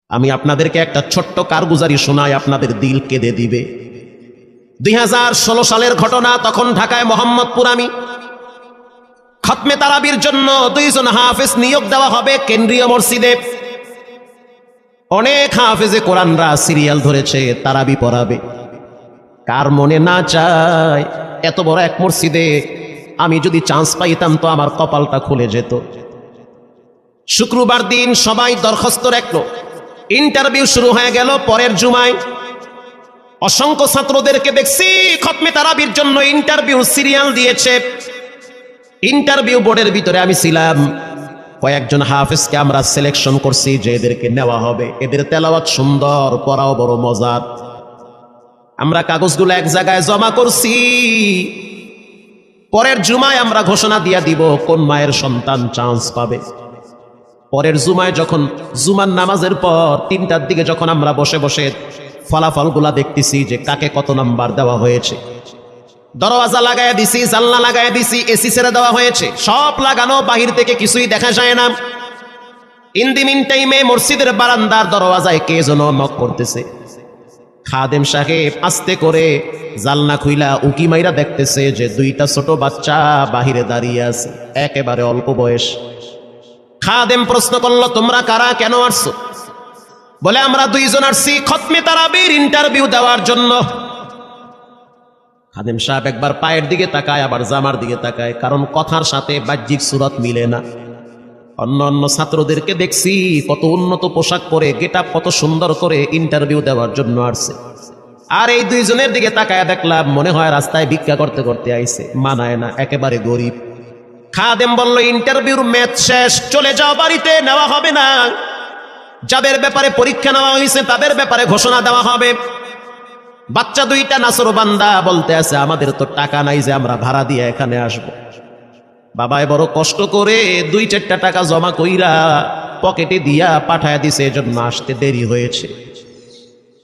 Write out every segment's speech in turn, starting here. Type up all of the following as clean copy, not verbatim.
আমি আপনাদেরকে একটা ছোট্ট কারগুজারি শোনাই, আপনাদের দিল কেঁদে দিবে। 2016 সালের ঘটনা। তখন ঢাকায় মোহাম্মদপুর আমি খতমে তারাবির জন্য 2 জন হাফেজ নিয়োগ দেওয়া হবে কেন্দ্রীয় মসজিদে। অনেক হাফেজে কোরআনরা সিরিয়াল ধরেছে, তারাবি পড়াবে। কার মনে না চায় এত বড় এক মসজিদে আমি যদি চান্স পাইতাম তো আমার কপালটা খুলে যেত। শুক্রবার দিন সবাই দরখাস্ত রাখলো, ইন্টারভিউ শুরু হয়ে গেল। পরের জুমায় অসংখ্য ছাত্রদেরকে দেখছি খতমে তারাবির জন্য ইন্টারভিউ সিরিয়াল দিয়েছে। ইন্টারভিউ বোর্ডের ভিতরে আমি ছিলাম। কয়েকজন হাফেজকে আমরা সিলেকশন করছি যে এদেরকে নেওয়া হবে। এদের তেলাওয়াত সুন্দর, পড়াও বড় মজার। আমরা কাগজগুলো এক জায়গায় জমা করছি। পরের জুমায় আমরা ঘোষণা দিয়ে দিব কোন মায়ের সন্তান চান্স পাবে। পরের জুমায় যখন জুমার নামাজের পর 3টার দিকে যখন আমরা বসে বসে ফলাফলগুলা দেখতেছি যে কাকে কত নাম্বার দেওয়া হয়েছে, দরওয়াজা লাগায় দিছি, জানলা লাগায় দিছি, এসি ছেড়ে দেওয়া হয়েছে, সব লাগানো, বাহির থেকে কিছুই দেখা যায় না। ইন দি মিন টাইমে মসজিদের বারান্দার দরওয়াজায় কে যেন নক করতেছে। খাদেম সাহেব আস্তে করে জালনা খুইলা উকি মাইরা দেখতেছে যে 2টা ছোট বাচ্চা বাহিরে দাঁড়িয়ে আছে, একেবারে অল্প বয়স। খাদেম প্রশ্ন করলো, তোমরা কারা, কেন আসছো? বলে, আমরা 2 জন আসছি খতমে তারাবির ইন্টারভিউ দেওয়ার জন্য। খাদেম সাহেব একবার পায়ের দিকে তাকায়, আবার জামার দিকে তাকায়, কারণ কথার সাথে বাহ্যিক সুরত মিলে না। অন্য অন্য ছাত্রদেরকে দেখছি কত উন্নত পোশাক পরে, গেটআপ কত সুন্দর করে ইন্টারভিউ দেওয়ার জন্য আসছে। আর এই 2 জনের দিকে তাকায় দেখলাম মনে হয় রাস্তায় ভিক্ষা করতে করতে আইছে, মানায় না, একেবারে গরিব। খাদেম বলল, ইন্টারভিউর ম্যাচ শেষ, চলে যাও বাড়িতে, নেওয়া হবে না। যাদের ব্যাপারে পরীক্ষা নেওয়া হয়েছে তাদের ব্যাপারে ঘোষণা দেওয়া হবে। বাচ্চা 2টা নাসরবান্দা বলতে আছে, আমাদের তো টাকা নাই যে আমরা ভাড়া দিয়ে এখানে আসব। বাবায় বড় কষ্ট করে 2-4টা টাকা জমা কইরা পকেটে দিয়া পাঠায় দিছে, এজন্য আসতে দেরি হয়েছে।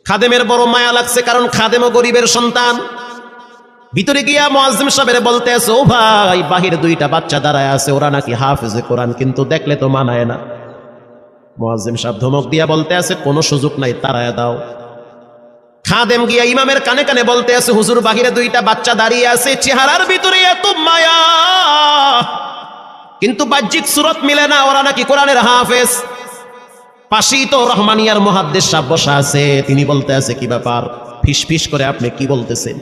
খাদেমের বড় মায়া লাগছে, কারণ খাদেমও গরিবের সন্তান। ভিতরে গিয়া মুয়াজ্জিম সাহেবের বলতে আছে, ও ভাই, বাহিরে 2টা বাচ্চা দাঁড়ায় আছে, ওরা নাকি হাফেজে কোরআন, কিন্তু দেখলে তো মানায় না। মুয়াজ্জিম সাহেব ধমক দিয়া বলতে আছে, কোনো সুযোগ নাই, তাড়ায় দাও। খাদেম গিয়া ইমামের কানে কানে বলতে আছে, হুজুর, বাহিরে 2টা বাচ্চা দাঁড়িয়ে আছে, চেহারার ভিতরে এত মায়া, কিন্তু বাহ্যিক সুরত মিলে না, ওরা নাকি কোরআনের হাফেজ। পাশেই তো রহমানিয়ার মুহাদ্দিস সাহেব বসা আছে, তিনি বলতে আছে, কি ব্যাপার, ফিস ফিস করে আপনি কি বলতেছেন?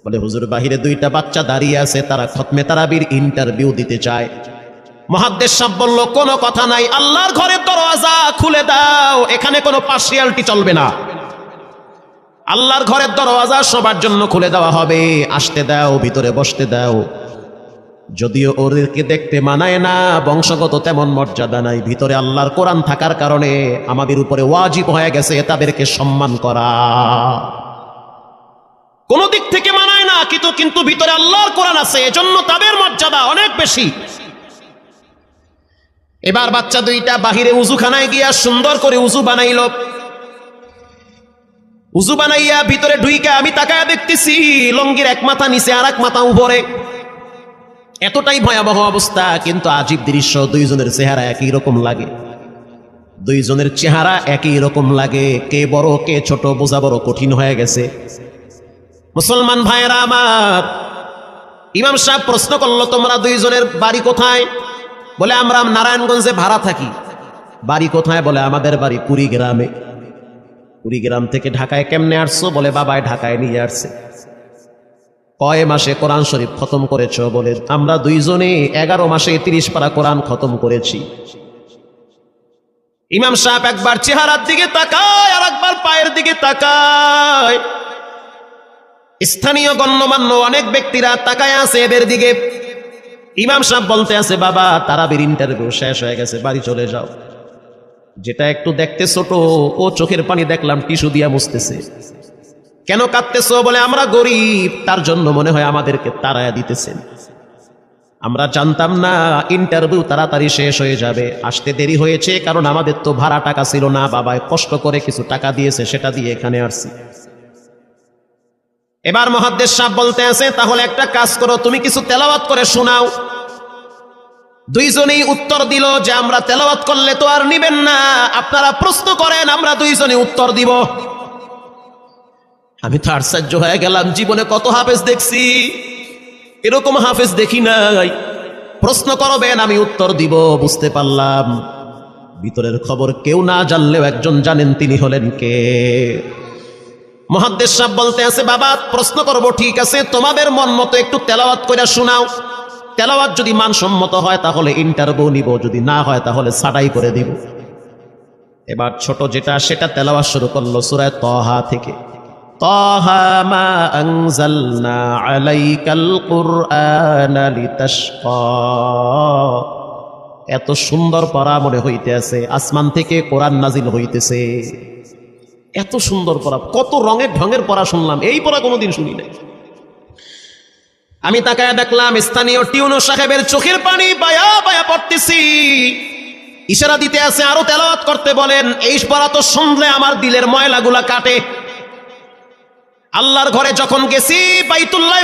বলে, হুজুর, বাহিরে 2টা বাচ্চা দাঁড়িয়ে আছে, তারা খতমে তারাবির ইন্টারভিউ দিতে চায়। মুহাদ্দিস সাহেব বলল, কোনো কথা নাই, আল্লাহর ঘরের দরওয়াজা খুলে দাও, এখানে কোনো পার্সিয়ালিটি চলবে না। আল্লাহর ঘরের দরওয়াজা সবার জন্য খুলে দেওয়া হবে, আসতে দাও, ভিতরে বসতে দাও। যদিও ওদেরকে দেখতে মানায় না, বংশগত তেমন মর্যাদা নাই, ভিতরে আল্লাহর কোরআন থাকার কারণে আমাদের উপরে ওয়াজিব হয়ে গেছে তাদেরকে সম্মান করা। কোন দিক থেকে মানায় না, কিন্তু ভিতরে আল্লাহর কোরআন আছে, এজন্য তাদের মর্যাদা অনেক বেশি। এবার বাচ্চা 2টা বাহিরে উজুখানায় গিয়া সুন্দর করে উজু বানাইল। উজু বানাইয়া ভিতরে ঢুইকা আমি তাকায়া দেখতেছি লঙ্গির এক মাথা নিচে আর এক মাথা উপরে, এতটাই ভয়াবহ অবস্থা। কিন্তু আজীব দৃশ্য, 2 জনের চেহারা একই রকম লাগে। 2 জনের চেহারা একই রকম লাগে, কে বড় কে ছোট বোঝা বড় কঠিন হয়ে গেছে। মুসলমান ভাইয়েরা আমার, ইমাম সাহেব প্রশ্ন করলো, তোমরা 2 জনের বাড়ি কোথায়? বলে, আমরা নারায়ণগঞ্জে ভাড়া থাকি। বাড়ি কোথায়? বলে, আমাদের বাড়ি কুড়িগ্রামে। কুড়িগ্রাম থেকে ঢাকায় কেমনে আসছো? বলে, বাবায় ঢাকায় নিয়ে আসছে। কয় মাসে কোরআন শরীফ খতম করেছ? বলে, আমরা 2 জনে 11 মাসে 30 পারা কোরআন খতম করেছি। ইমাম সাহেব একবার চেহারার দিকে তাকায় আর একবার পায়ের দিকে তাকায়। স্থানীয় গণ্যমান্য অনেক ব্যক্তিরা তাকায় আছে এদের দিকে। ইমাম সাহেব বলতে আছে, বাবা, তারাবির ইন্টারভিউ শেষ হয়ে গেছে, বাড়ি চলে যাও। যেটা একটু দেখতে ছোট, ও চোখের পানি দেখলাম টিস্যু দিয়া মুছতেছে। কেন কাঁদতেছো? বলে, আমরা গরিব, তার জন্য মনে হয় আমাদেরকে তাড়ায়া দিতেছেন। আমরা জানতাম না ইন্টারভিউ তাড়াতাড়ি শেষ হয়ে যাবে, আসতে দেরি হয়েছে, কারণ আমাদের তো ভাড়া টাকা ছিল না, বাবায় কষ্ট করে কিছু টাকা দিয়েছে, সেটা দিয়ে এখানে আসছি। এবার মুহাদ্দিস সাহেব বলতে আছে, তাহলে একটা কাজ করো, তুমি কিছু তেলাওয়াত করে শোনাও। দুইজনেই উত্তর দিল যে আমরা তেলাওয়াত করলে তো আর নিবেন না, আপনারা প্রশ্ন করেন, আমরা দুইজনে উত্তর দিব। আমি তো আশ্চর্য হয়ে গেলাম, জীবনে কত হাফেজ দেখছি, এরকম হাফেজ দেখি নাই। প্রশ্ন করবেন, আমি উত্তর দিব। বুঝতে পারলাম ভিতরের খবর কেউ না জানলেও একজন জানেন, তিনি হলেন কে? মুহাদ্দিস সাহেব বলতে আছে, বাবা প্রশ্ন করব ঠিক আছে, তোমাদের মন মতো একটু তেলাওয়াত করে শোনাও। তেলাওয়াত যদি মানসম্মত হয় তাহলে ইন্টারভিউ নিব, যদি না হয় তাহলে ছাঁটাই করে দিব। এবার ছোট যেটা সেটা তেলাওয়াত শুরু করলো সূরা তাহা থেকে। তাহা মা আনজালনা আলাইকাল কুরআনা লিতাশকা। এত সুন্দর পড়া মনে হইতে আছে, আসমান থেকে কোরআন নাজিল হইতেছে। এত সুন্দর পড়া, কত রঙের ঢঙের পড়া শুনলাম, এই পড়া কোনোদিন শুনি নাই। আমি তাকায় দেখলাম স্থানীয় টিউনো সাহেবের চোখের পানি বায়া বায়া পড়তেছি, ইশারা দিতে আছে আরো তেলাওয়াত করতে বলেন। এই পড়া তো শুনলে আমার দিলের ময়লাগুলা কাটে। আল্লাহর ঘরে যখন গেছি, বাইতুল্লাহ